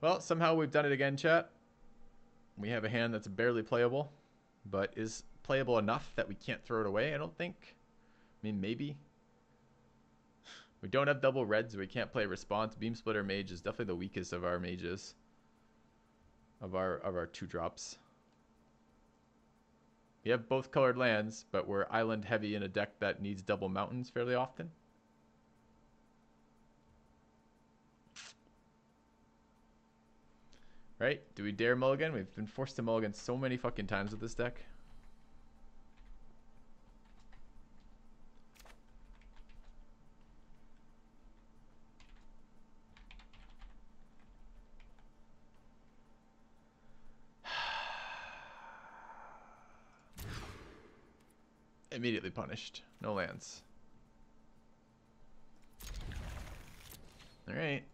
Well, somehow we've done it again, chat. We have a hand that's barely playable, but is playable enough that we can't throw it away, I don't think. I mean, maybe. We don't have double reds, we can't play response. Beam Splitter Mage is definitely the weakest of our mages. Of our 2-drops. We have both colored lands, but we're island heavy in a deck that needs double mountains fairly often. Right? Do we dare mulligan? We've been forced to mulligan so many fucking times with this deck. Immediately punished. No lands. Alright.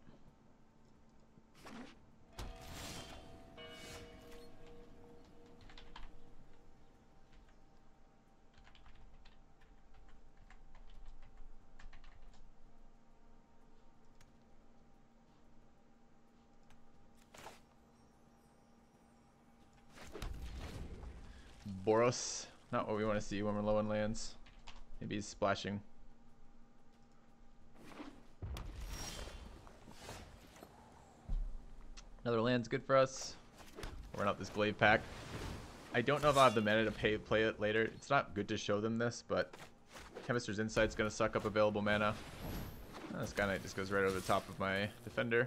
Boros. Not what we want to see when we're low on lands. Maybe he's splashing. Another land's good for us. We're out this Glaive pack. I don't know if I'll have the mana to play it later. It's not good to show them this, but Chemist's Insight's going to suck up available mana. This Sky Knight just goes right over the top of my defender.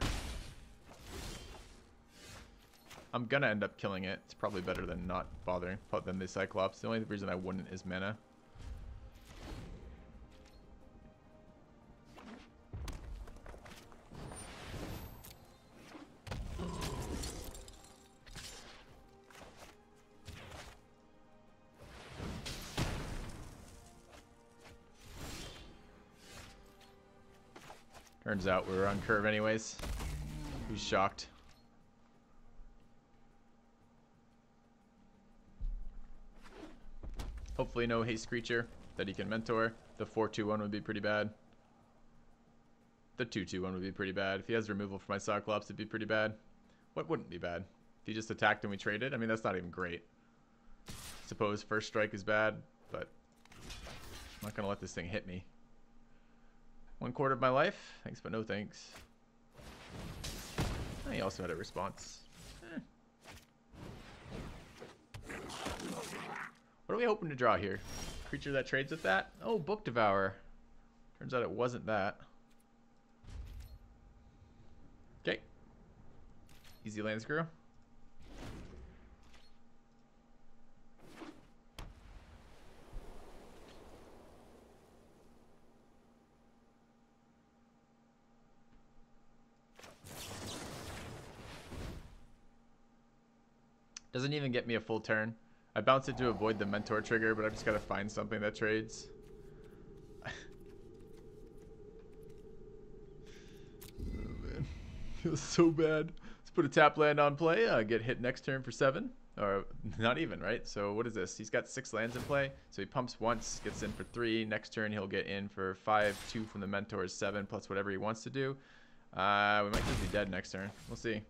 I'm going to end up killing it. It's probably better than not bothering than the Cyclops. The only reason I wouldn't is mana. Turns out we were on curve anyways. Who's shocked? Hopefully no haste creature that he can mentor. The 4/2/1 would be pretty bad. The 2/2/1 would be pretty bad. If he has removal for my Cyclops, it'd be pretty bad. What wouldn't be bad? If he just attacked and we traded? I mean, that's not even great. Suppose first strike is bad, but I'm not going to let this thing hit me. 1/4 of my life? Thanks, but no thanks. Oh, he also had a response. What are we hoping to draw here? Creature that trades with that? Oh, Book Devourer. Turns out it wasn't that. Okay. Easy land screw. Doesn't even get me a full turn. I bounce it to avoid the mentor trigger, but I've just got to find something that trades. Oh man, feels so bad. Let's put a tap land on play. Get hit next turn for 7, or not even, right? So what is this? He's got 6 lands in play, so he pumps once, gets in for 3. Next turn he'll get in for 5. 2 from the mentor is 7 plus whatever he wants to do. We might just be dead next turn. We'll see.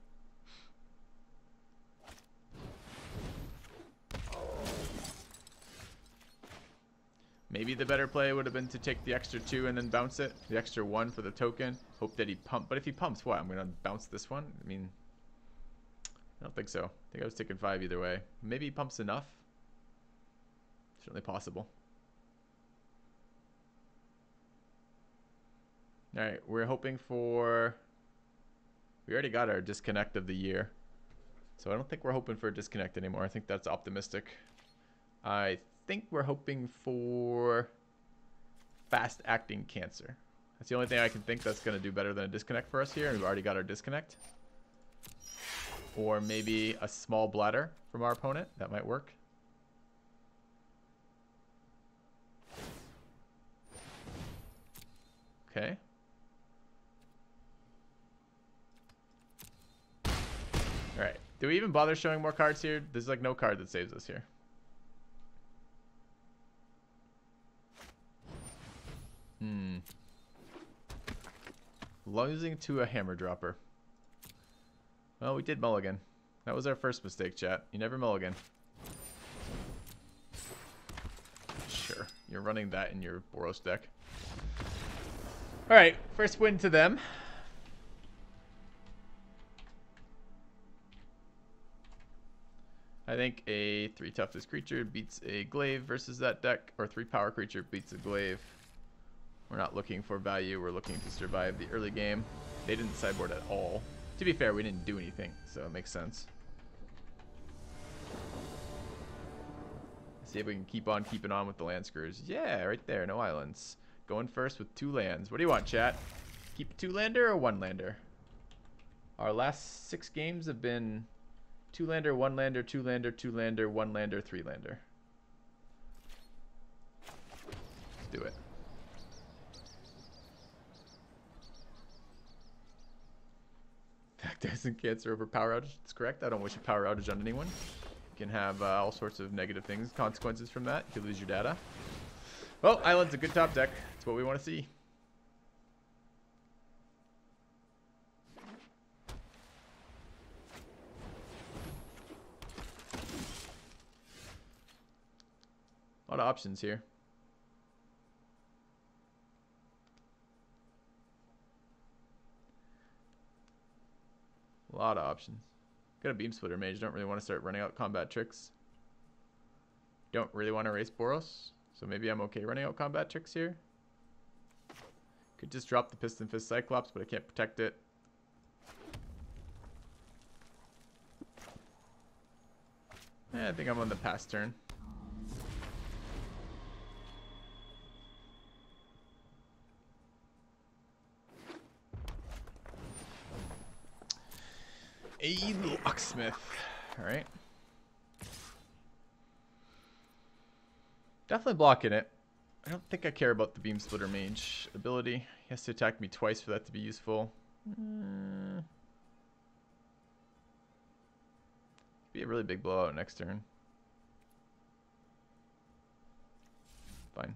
Maybe the better play would have been to take the extra 2 and then bounce it. The extra 1 for the token. Hope that he pump. But if he pumps, what? I'm going to bounce this one? I mean, I don't think so. I think I was taking 5 either way. Maybe he pumps enough. Certainly possible. Alright, we're hoping for... We already got our disconnect of the year. So I don't think we're hoping for a disconnect anymore. I think that's optimistic. I think we're hoping for fast acting cancer. That's the only thing I can think that's going to do better than a disconnect for us here, and we've already got our disconnect. Or maybe a small bladder from our opponent. That might work. Okay. Alright. Do we even bother showing more cards here? There's like no card that saves us here. Hmm. Losing to a hammer dropper. Well, we did mulligan. That was our first mistake, chat. You never mulligan. Sure. You're running that in your Boros deck. Alright, first win to them. I think a 3 toughness creature beats a glaive versus that deck, or 3 power creature beats a glaive. We're not looking for value, we're looking to survive the early game. They didn't sideboard at all. To be fair, we didn't do anything, so it makes sense. See if we can keep on keeping on with the land screws. Yeah, right there, no islands. Going first with 2 lands. What do you want, chat? Keep a 2-lander or 1-lander? Our last 6 games have been 2-lander, 1-lander, 2-lander, 2-lander, 1-lander, 3-lander. Let's do it. That doesn't cancel over power outage. That's correct. I don't wish a power outage on anyone. You can have all sorts of negative things, consequences from that. You could lose your data. Well, Island's a good top deck. That's what we want to see. A lot of options here. A lot of options. Got a Beam Splitter Mage. Don't really want to start running out combat tricks. Don't really want to race Boros. So maybe I'm okay running out combat tricks here. Could just drop the Piston Fist Cyclops, but I can't protect it. I think I'm on the pass turn. A locksmith. Alright. Definitely blocking it. I don't think I care about the Beam Splitter Mage ability. He has to attack me twice for that to be useful. Be a really big blowout next turn. Fine.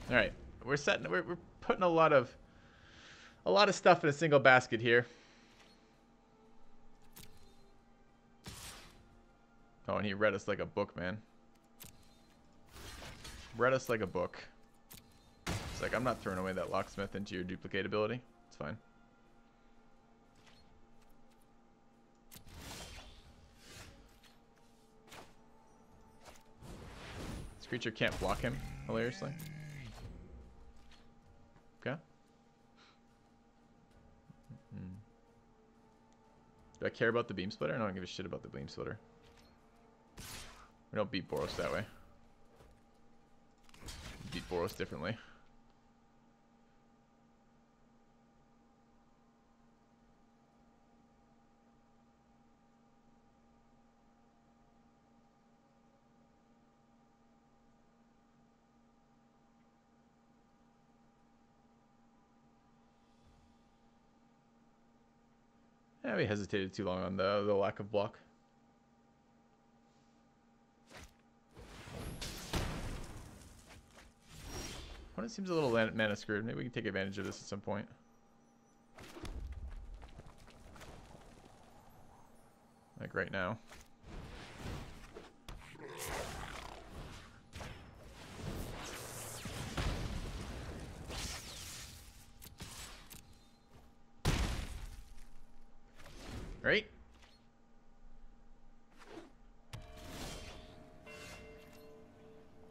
Alright. We're putting a lot of stuff in a single basket here. Oh, and he read us like a book, man. Read us like a book. It's like, I'm not throwing away that locksmith into your duplicate ability. It's fine. This creature can't block him, hilariously. Okay. Do I care about the Beam Splitter? I don't give a shit about the Beam Splitter. We don't beat Boros that way. We beat Boros differently. Yeah, we hesitated too long on the lack of block. Opponent seems a little mana screwed. Maybe we can take advantage of this at some point. Like right now. Right?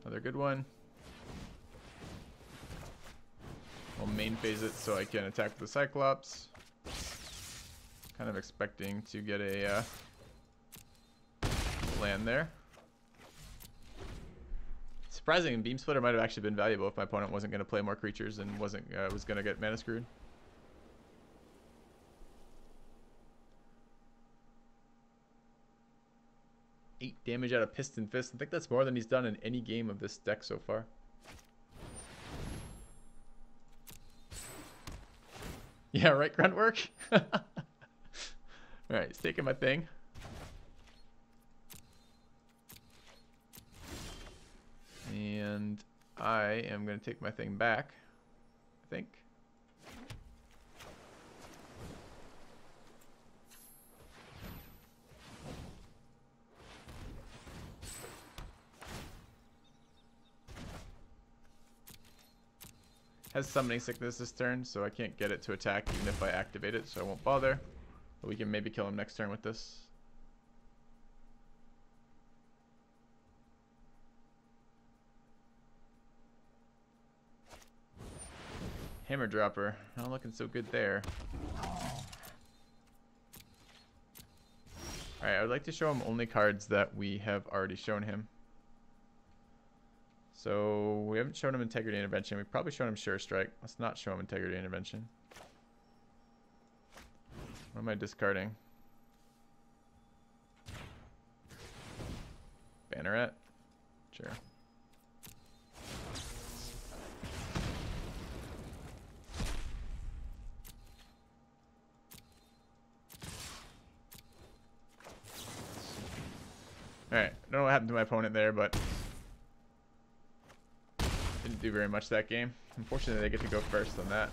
Another good one. I'll main phase it so I can attack with the Cyclops. Kind of expecting to get a land there. Surprising, Beam Splitter might have actually been valuable if my opponent wasn't going to play more creatures and was going to get mana screwed. 8 damage out of Piston Fist. I think that's more than he's done in any game of this deck so far. Yeah, right, Gruntwork? Alright, he's taking my thing. And I am going to take my thing back, I think. Has summoning sickness this turn, so I can't get it to attack even if I activate it, so I won't bother. But we can maybe kill him next turn with this. Hammer Dropper, not looking so good there. Alright, I would like to show him only cards that we have already shown him. So, we haven't shown him Integrity Intervention. We've probably shown him Sure Strike. Let's not show him Integrity Intervention. What am I discarding? Banneret? Sure. Alright, I don't know what happened to my opponent there, but didn't do very much that game. Unfortunately, they get to go first on that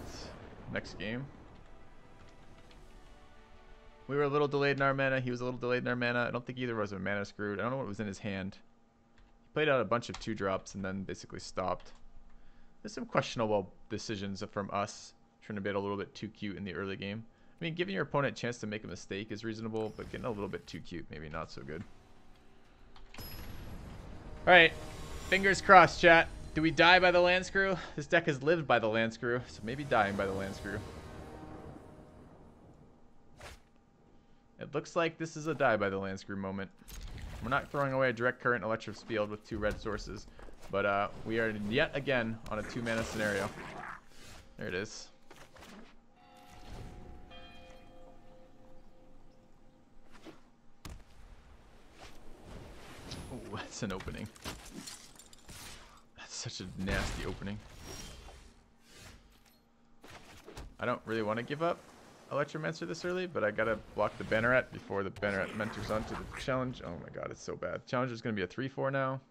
next game. We were a little delayed in our mana. He was a little delayed in our mana. I don't think either of us were mana screwed. I don't know what was in his hand. He played out a bunch of 2-drops and then basically stopped. There's some questionable decisions from us. Trying to be a little bit too cute in the early game. I mean, giving your opponent a chance to make a mistake is reasonable, but getting a little bit too cute, maybe not so good. Alright, fingers crossed, chat. Do we die by the land screw? This deck has lived by the land screw, so maybe dying by the land screw. It looks like this is a die by the land screw moment. We're not throwing away a direct current electric field with 2 red sources, but we are yet again on a 2-mana scenario. There it is. Oh, that's an opening. Such a nasty opening. I don't really want to give up Electromancer this early, but I gotta block the Banneret before the Banneret mentors onto the challenge. Oh my god, it's so bad. Challenger's gonna be a 3/4 now.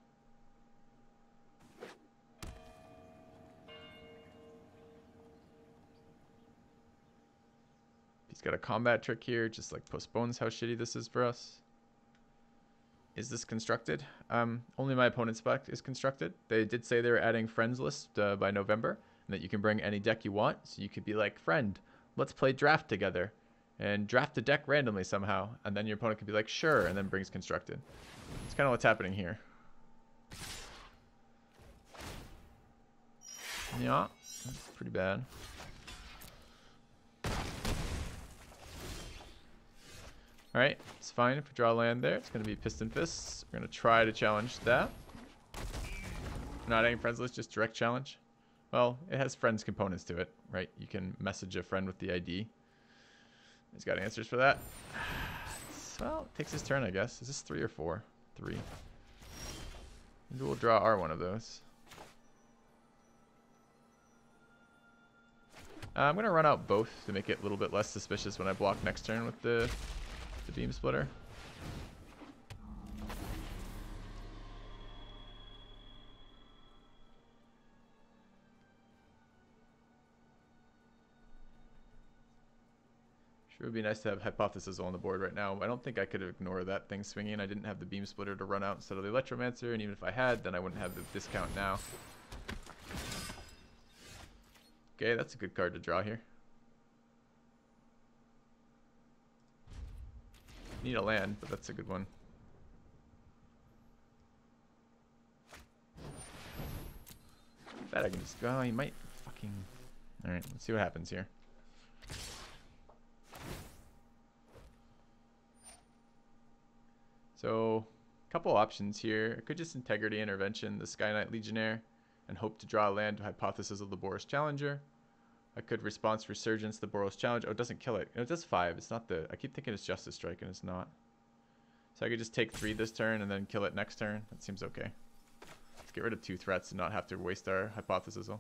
He's got a combat trick here, just like postpones how shitty this is for us. Is this constructed? Only my opponent's spec is constructed. They did say they were adding friends list by November, and that you can bring any deck you want. So you could be like, friend, let's play draft together, and draft a deck randomly somehow, and then your opponent could be like, sure, and then brings constructed. It's kind of what's happening here. Yeah, that's pretty bad. Alright, it's fine if we draw land there. It's going to be Piston Fists. We're going to try to challenge that. Not adding friends list, just direct challenge. Well, it has friends components to it, right? You can message a friend with the ID. He's got answers for that. Well, it takes his turn, I guess. Is this 3 or 4? 3. Maybe we'll draw R one of those. I'm going to run out both to make it a little bit less suspicious when I block next turn with the Beam Splitter. Sure would be nice to have Hypothesis on the board right now. I don't think I could ignore that thing swinging. I didn't have the Beam Splitter to run out instead of the Electromancer, and even if I had, then I wouldn't have the discount now. Okay, that's a good card to draw here. Need a land, but that's a good one. That I can just go. Oh, he might fucking. Alright, let's see what happens here. So, a couple options here. I could just Integrity Intervention the Sky Knight Legionnaire and hope to draw a land to Hypothesis of the Boros Challenger. I could Response Resurgence the Boros Challenge. Oh, it doesn't kill it. It does 5. It's not the... I keep thinking it's Justice Strike, and it's not. So I could just take 3 this turn and then kill it next turn. That seems okay. Let's get rid of 2 threats and not have to waste our Hypothesis. Oh,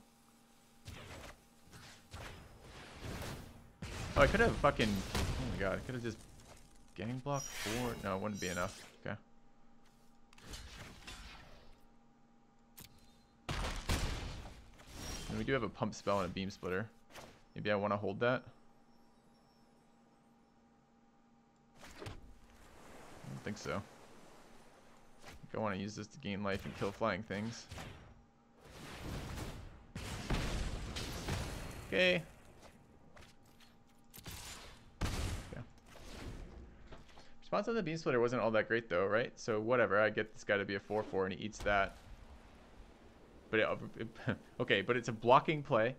I could have fucking... Oh my god, I could have just... Gang block 4? No, it wouldn't be enough. Okay. we do have a pump spell and a beam splitter. Maybe I want to hold that. I don't think so. I think I want to use this to gain life and kill flying things. Okay. Yeah. Response on the beam splitter wasn't all that great though, right? So whatever, I get this guy to be a 4/4 and he eats that. But okay, but it's a blocking play.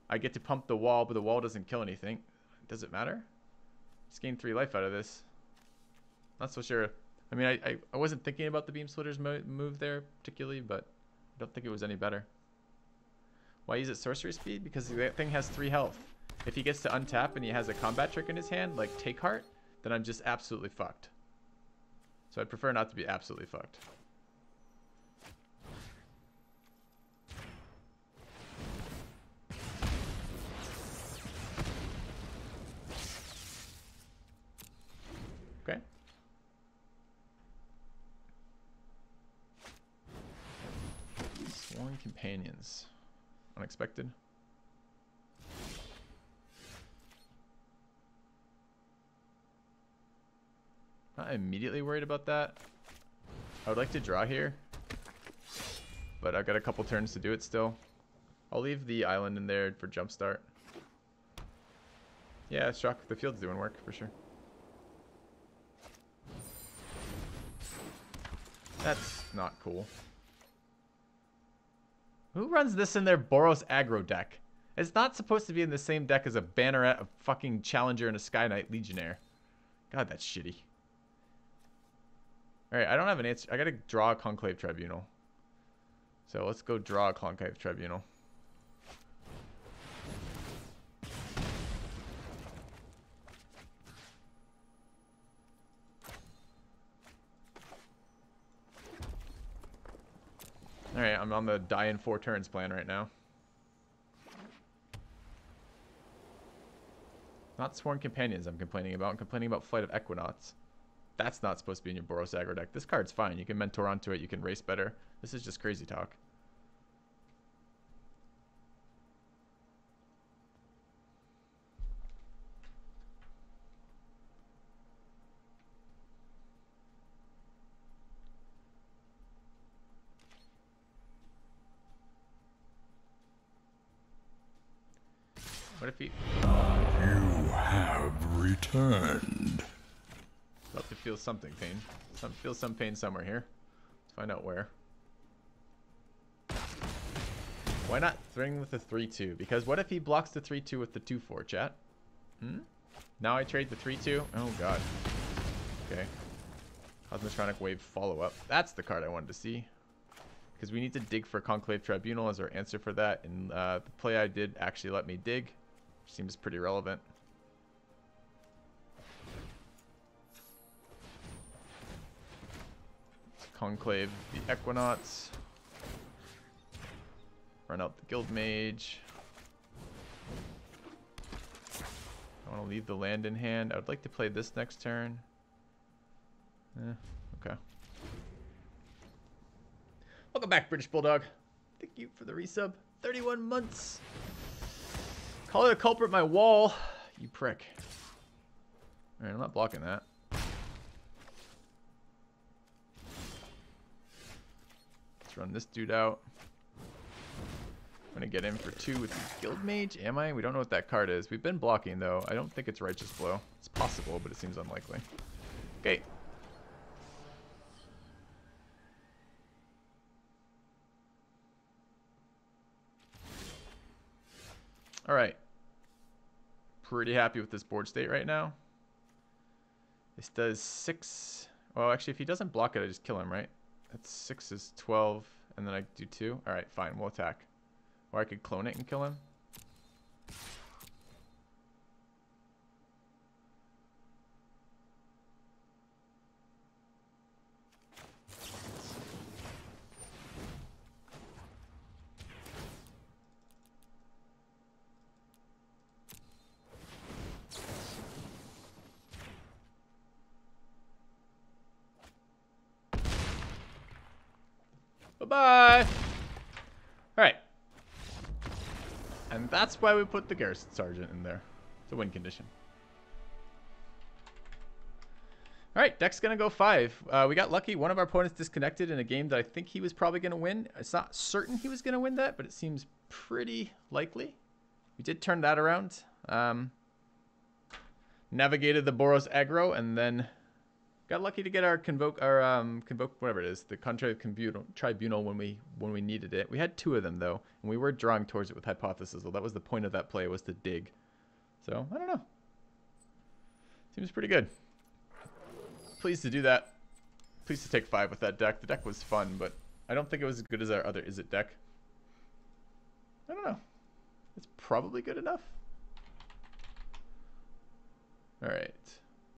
I get to pump the wall, but the wall doesn't kill anything. Does it matter? Just gain 3 life out of this. Not so sure. I mean, I wasn't thinking about the beam splitter's move there particularly, but I don't think it was any better. Why use it sorcery speed? Because that thing has 3 health. If he gets to untap and he has a combat trick in his hand, like Take Heart, then I'm just absolutely fucked. So I'd prefer not to be absolutely fucked. Okay. Sworn companions. Unexpected. Not immediately worried about that. I would like to draw here, but I've got a couple turns to do it still. I'll leave the island in there for jumpstart. Yeah, shock. The field's doing work for sure. That's not cool. Who runs this in their Boros aggro deck? It's not supposed to be in the same deck as a Banneret, a fucking Challenger, and a Sky Knight Legionnaire. God, that's shitty. Alright, I don't have an answer. I gotta draw a Conclave Tribunal. So let's go draw a Conclave Tribunal. Alright, I'm on the die in 4 turns plan right now. Not Sworn Companions I'm complaining about. I'm complaining about Flight of Equinaughts. That's not supposed to be in your Boros aggro deck. This card's fine. You can mentor onto it. You can race better. This is just crazy talk. What if he... You have returned. About to feel something pain. Feel some pain somewhere here. Let's find out where. Why not threaten with the 3/2? Because what if he blocks the 3/2 with the 2/4, chat? Now I trade the 3/2? Oh god. Okay. Cosmotronic Wave follow-up. That's the card I wanted to see. Because we need to dig for Conclave Tribunal as our answer for that. And the play I did actually let me dig. Seems pretty relevant. Conclave the Equinaughts. Run out the Guild Mage. I want to leave the land in hand. I would like to play this next turn. Okay. Welcome back, British Bulldog. Thank you for the resub. 31 months. Call it a culprit, my wall. You prick. Alright, I'm not blocking that. Let's run this dude out. I'm going to get in for 2 with the Guild Mage. Am I? We don't know what that card is. We've been blocking, though. I don't think it's Righteous Blow. It's possible, but it seems unlikely. Okay. Alright. Pretty happy with this board state right now. This does 6. Well, actually, if he doesn't block it, I just kill him, right? That's 6 is 12, and then I do 2. Alright, fine. We'll attack. Or I could clone it and kill him. Bye-bye. All right. And that's why we put the Garrison Sergeant in there. It's a win condition. Alright, deck's going to go 5. We got lucky. One of our opponents disconnected in a game that I think he was probably going to win. It's not certain he was going to win that, but it seems pretty likely. We did turn that around. Navigated the Boros aggro, and then got lucky to get our convoke, whatever it is, the Contrary Tribunal when we needed it. We had 2 of them, though, and we were drawing towards it with Hypothesis. Well, that was the point of that play, was to dig. So, I don't know. Seems pretty good. Pleased to do that. Pleased to take 5 with that deck. The deck was fun, but I don't think it was as good as our other Izzet deck. I don't know. It's probably good enough. Alright.